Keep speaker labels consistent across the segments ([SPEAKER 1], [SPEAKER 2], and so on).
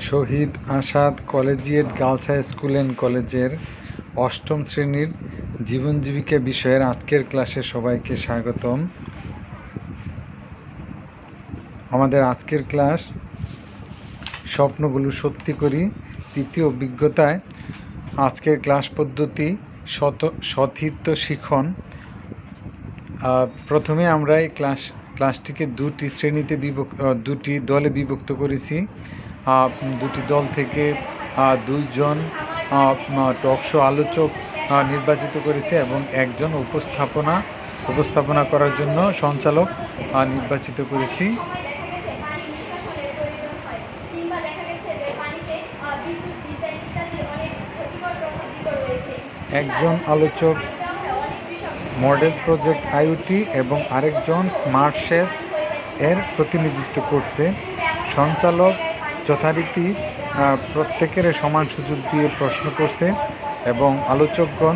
[SPEAKER 1] Shahid Asad collegiate girls high school and কলেজের অষ্টম শ্রেণীর জীবন জীবিকা বিষয়ের আজকের ক্লাসে সবাইকে স্বাগতম। আমাদের আজকের ক্লাস স্বপ্নগুলো সত্যি করি তৃতীয় অভিজ্ঞতায়। আজকের ক্লাস পদ্ধতি সতীর্থ শিখন। প্রথমে আমরা এই ক্লাসটিকে দুটি দলে বিভক্ত করেছি। দুটি দল থেকে দুইজন টক শো আলোচক নির্বাচিত করেছে এবং একজন উপস্থাপনা করার জন্য সঞ্চালক নির্বাচিত করেছি। একজন আলোচক মডেল প্রজেক্ট আইওটি এবং আরেকজন স্মার্ট শেপস এর প্রতিনিধিত্ব করছে। সঞ্চালক যথারীতি প্রত্যেকের সমান সুযোগ দিয়ে প্রশ্ন করছে এবং আলোচকগণ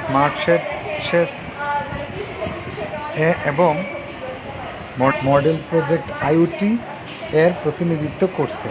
[SPEAKER 1] স্মার্ট শেপস এবং মডেল প্রজেক্ট আইওটি এর প্রতিনিধিত্ব করছে।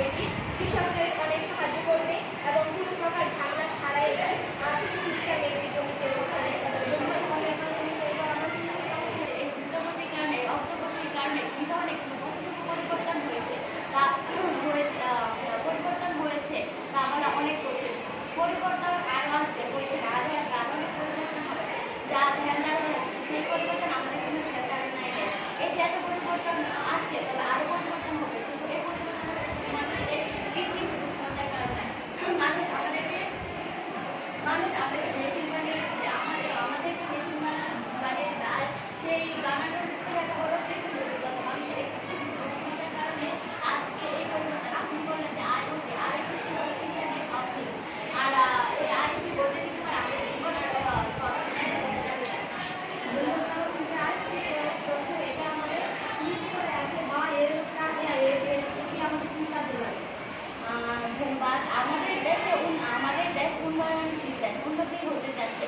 [SPEAKER 2] আমাদের দেশ উন্নয়নশীল দেশ, উন্নতি হতে যাচ্ছে।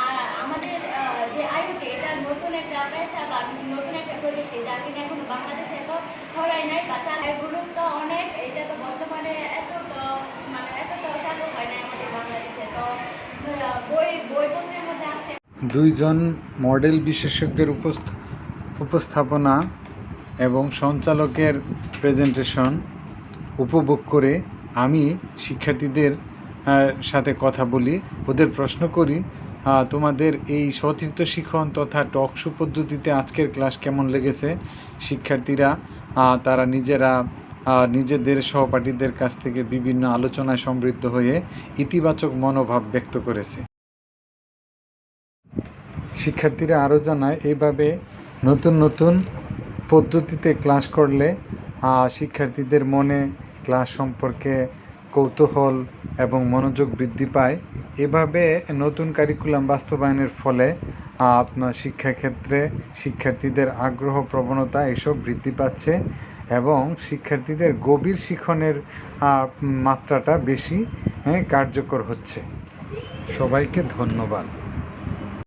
[SPEAKER 2] আর আমাদের যে আইওটি, এটা নতুন একটা পেশা বা নতুন একটা প্রযুক্তি, যা কিনা এখনো বাংলাদেশে তো ছড়ায় নাই বা চালের গুরুত্ব অনেক। এটা তো বর্তমানে এতটা চালু হয় না আমাদের বাংলাদেশে। তো বইপত্রের মধ্যে আছে।
[SPEAKER 1] দুইজন মডেল বিশেষজ্ঞের উপস্থাপনা এবং সঞ্চালকের প্রেজেন্টেশন উপভোগ করে আমি শিক্ষার্থীদের সাথে কথা বলি, ওদের প্রশ্ন করি তোমাদের এই সতীর্থ শিখন তথা টক শো পদ্ধতিতে আজকের ক্লাস কেমন লেগেছে। শিক্ষার্থীরা তারা নিজেদের সহপাঠীদের কাছ থেকে বিভিন্ন আলোচনায় সমৃদ্ধ হয়ে ইতিবাচক মনোভাব ব্যক্ত করেছে। শিক্ষার্থীরা আরও জানায়, এইভাবে নতুন পদ্ধতিতে ক্লাস করলে শিক্ষার্থীদের মনে ক্লাস সম্পর্কে কৌতূহল এবং মনোযোগ বৃদ্ধি পায়। এভাবে নতুন কারিকুলাম বাস্তবায়নের ফলে শিক্ষাক্ষেত্রে শিক্ষার্থীদের আগ্রহ প্রবণতা এসব বৃদ্ধি পাচ্ছে এবং শিক্ষার্থীদের গভীর শিখনের মাত্রাটা বেশি কার্যকর হচ্ছে। সবাইকে ধন্যবাদ।